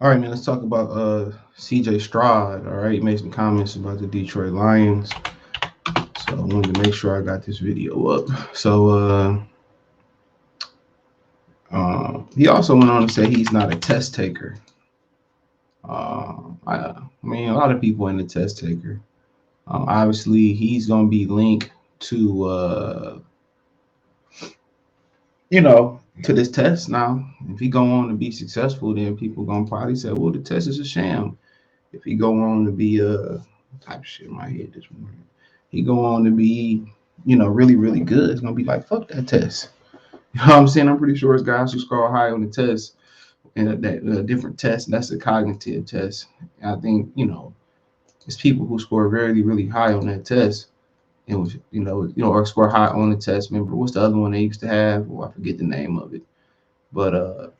All right, man. Let's talk about CJ Stroud. All right, he made some comments about the Detroit Lions. So I wanted to make sure I got this video up. So he also went on to say he's not a test taker. I mean, a lot of people ain't a test taker. Obviously, he's gonna be linked to to this test now. If he go on to be successful, then people gonna probably say, "Well, the test is a sham." If he go on to be type of shit in my head this morning, he go on to be really really good. It's gonna be like fuck that test. You know what I'm saying? I'm pretty sure it's guys who score high on the test and that different test. And that's a cognitive test. And I think it's people who score really really high on that test and was or score high on the test. Remember what's the other one they used to have? Oh, I forget the name of it. But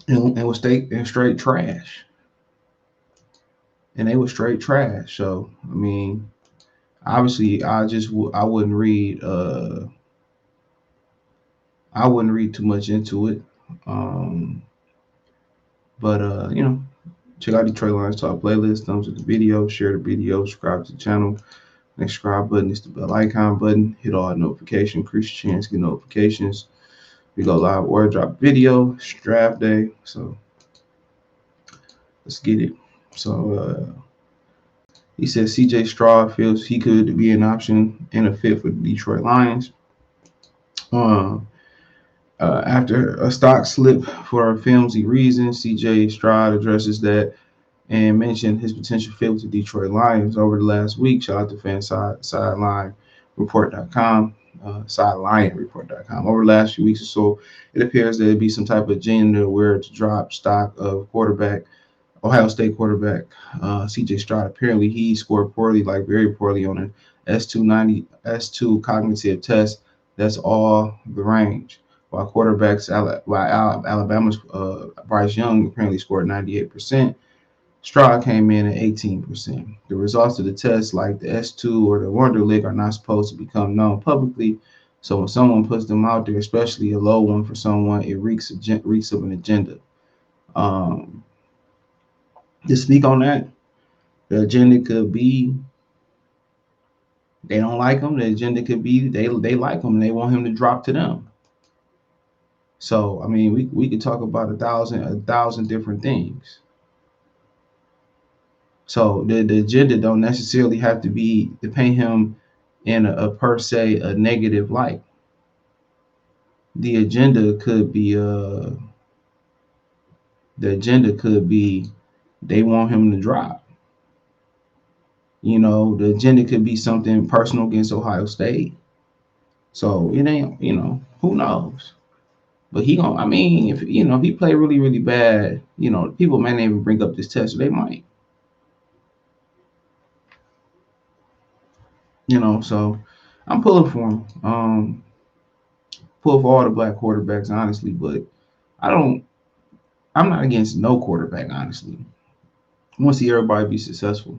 it was straight trash, and they were straight trash. So I mean, obviously, I wouldn't read too much into it. Um, but check out Detroit Lions Talk playlist. Thumbs up the video, share the video, subscribe to the channel. Next subscribe button is the bell icon button. Hit all notifications, increase your chance to get notifications. We go live or drop video. It's draft day, so let's get it. So he says CJ Stroud feels he could be an option and a fit for the Detroit Lions. Uh, After a stock slip for flimsy reasons, CJ Stroud addresses that and mentioned his potential fit with the Detroit Lions over the last week. Shout out to SidelineReport.com. SidelineReport.com. Over the last few weeks or so, it appears there'd be some type of agenda where to drop stock of Ohio State quarterback CJ Stroud. Apparently, he scored poorly, like very poorly, on an S2 cognitive test. That's all the range. While Alabama's Bryce Young apparently scored 98%, Stroud came in at 18%. The results of the test, like the S2 or the Wonderlic, are not supposed to become known publicly. So when someone puts them out there, especially a low one for someone, it reeks of an agenda. Um, to speak on that, the agenda could be they don't like him. The agenda could be they like him and they want him to drop to them. So I mean, we could talk about a thousand different things. So the agenda don't necessarily have to be to paint him in a per se a negative light. The agenda could be they want him to drop. The agenda could be something personal against Ohio State. So it ain't, who knows? But he gonna, I mean, if he play really, really bad, people may not even bring up this test, or they might. So I'm pulling for him. Pull for all the black quarterbacks, honestly, but I'm not against no quarterback, honestly. I want to see everybody be successful.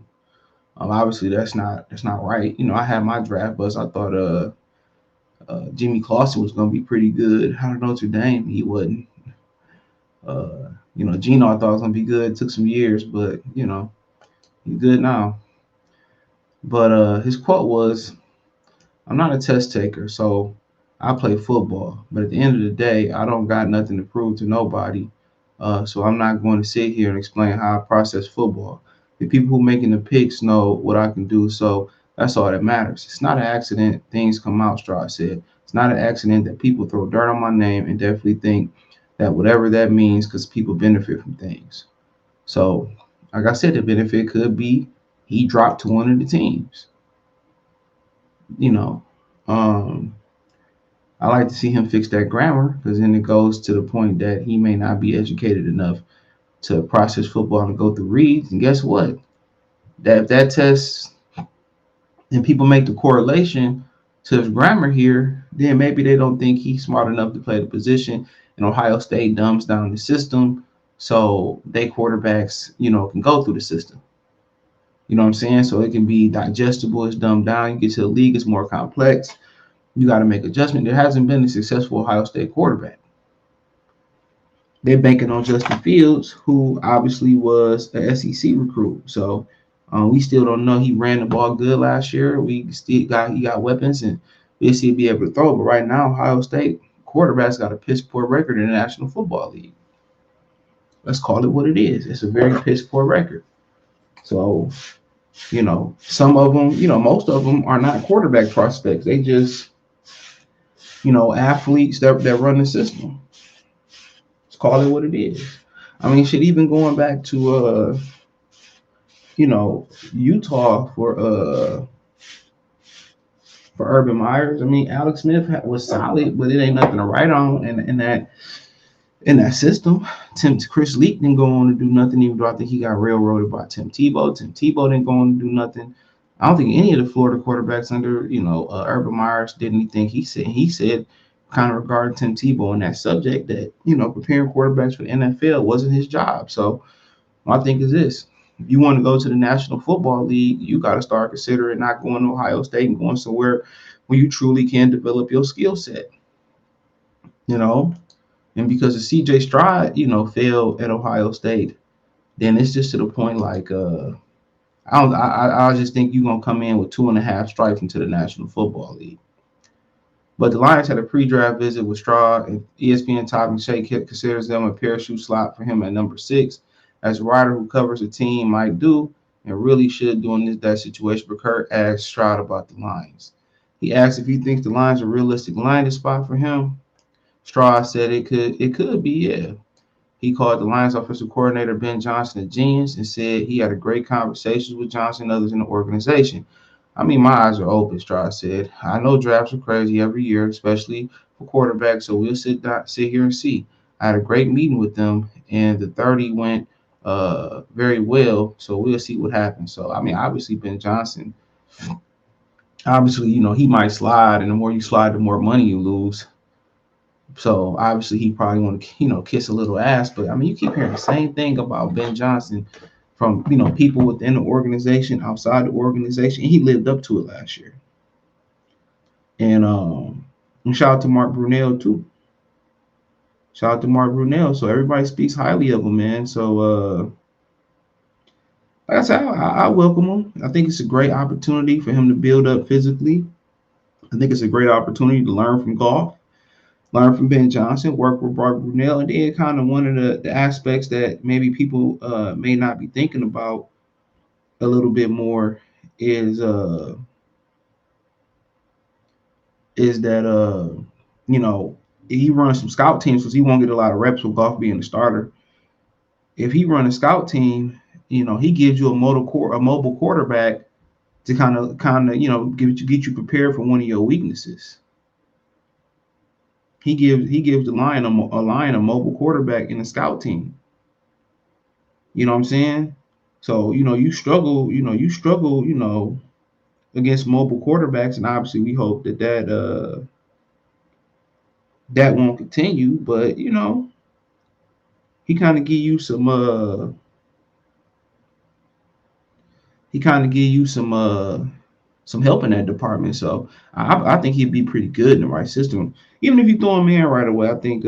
Obviously that's not right. I had my draft bust. I thought Jimmy Clausen was gonna be pretty good out of Notre Dame. He wasn't. Geno I thought was gonna be good. It took some years, but he's good now. But his quote was, "I'm not a test taker, so I play football. But at the end of the day, I don't got nothing to prove to nobody. So I'm not going to sit here and explain how I process football. The people who making the picks know what I can do, so that's all that matters. It's not an accident things come out," Stroud said. "It's not an accident that people throw dirt on my name and definitely think that whatever that means because people benefit from things." So, like I said, the benefit could be he dropped to one of the teams. You know, um, I like to see him fix that grammar because then it goes to the point that he may not be educated enough to process football and go through reads. And guess what? That test and people make the correlation to his grammar here, then maybe they don't think he's smart enough to play the position. And Ohio State dumbs down the system so they quarterbacks, can go through the system. You know what I'm saying? So it can be digestible, it's dumbed down. You get to the league, it's more complex. You got to make adjustment. There hasn't been a successful Ohio State quarterback. They're banking on Justin Fields, who obviously was a SEC recruit. So we still don't know. He ran the ball good last year. We still got he got weapons, and we'll see be able to throw. But right now, Ohio State quarterback's got a piss poor record in the National Football League. Let's call it what it is. It's a very piss poor record. So some of them, most of them are not quarterback prospects. They just athletes that run the system. Let's call it what it is. I mean, shit. Even going back to Utah for Urban Myers. I mean, Alex Smith was solid, but it ain't nothing to write on in that system. Chris Leak didn't go on to do nothing, even though I think he got railroaded by Tim Tebow. Tim Tebow didn't go on to do nothing. I don't think any of the Florida quarterbacks under Urban Myers did anything. He said kind of regarding Tim Tebow on that subject that preparing quarterbacks for the NFL wasn't his job. So my thing is this: if you want to go to the National Football League, you got to start considering not going to Ohio State and going somewhere where you truly can develop your skill set. You know, and because the CJ Stroud, failed at Ohio State, then it's just to the point like I just think you're gonna come in with 2.5 stripes into the National Football League. But the Lions had a pre-draft visit with Stroud, and ESPN Top and Shake considers them a parachute slot for him at number 6, as a writer who covers the team might do and really should do in that situation. But Kurt asked Stroud about the Lions. He asked if he thinks the Lions are a realistic landing spot for him. Stroud said it could be, yeah. He called the Lions offensive coordinator Ben Johnson a genius and said he had a great conversations with Johnson and others in the organization. I mean, my eyes are open, Stroud said. I know drafts are crazy every year, especially for quarterbacks, so we'll sit here and see. I had a great meeting with them, and the 30 went very well, so we'll see what happens. So, I mean, obviously, Ben Johnson, obviously, he might slide, and the more you slide, the more money you lose. So obviously he probably want to kiss a little ass, but I mean you keep hearing the same thing about Ben Johnson from people within the organization, outside the organization, and he lived up to it last year. And shout out to Mark Brunell too. Shout out to Mark Brunell. So everybody speaks highly of him, man. So like I said, I welcome him. I think it's a great opportunity for him to build up physically. I think it's a great opportunity to learn from golf, learn from Ben Johnson, work with Bart Brunell, and then kind of one of the aspects that maybe people may not be thinking about a little bit more is that he runs some scout teams because he won't get a lot of reps with golf being a starter. If he run a scout team, he gives you a mobile quarterback to kind of get you prepared for one of your weaknesses. He gives the Lion a mobile quarterback in a scout team. You know what I'm saying? So, you struggle against mobile quarterbacks, and obviously we hope that won't continue. But he kind of give you some help in that department. So I think he'd be pretty good in the right system. Even if you throw him in right away, I think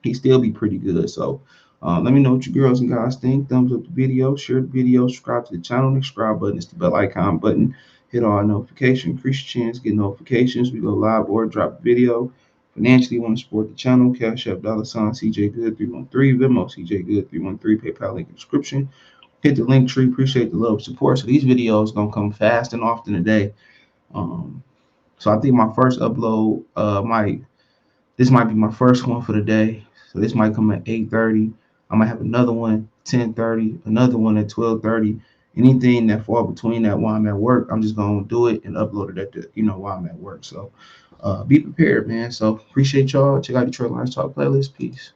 he'd still be pretty good. So let me know what you girls and guys think. Thumbs up the video, share the video, subscribe to the channel. The subscribe button is the bell icon button. Hit all notifications, increase your chance, get notifications. We go live or drop a video. Financially, want to support the channel? Cash App $ CJ Good 313, Venmo CJ Good 313, PayPal link in the description. Hit the link tree. Appreciate the love support. So these videos gonna come fast and often today. Um, so I think my first upload might be my first one for the day. So this might come at 8:30. I might have another one 10:30, another one at 12:30. Anything that fall between that while I'm at work, I'm just gonna do it and upload it at while I'm at work. So be prepared, man. So appreciate y'all. Check out Detroit Lions Talk playlist. Peace.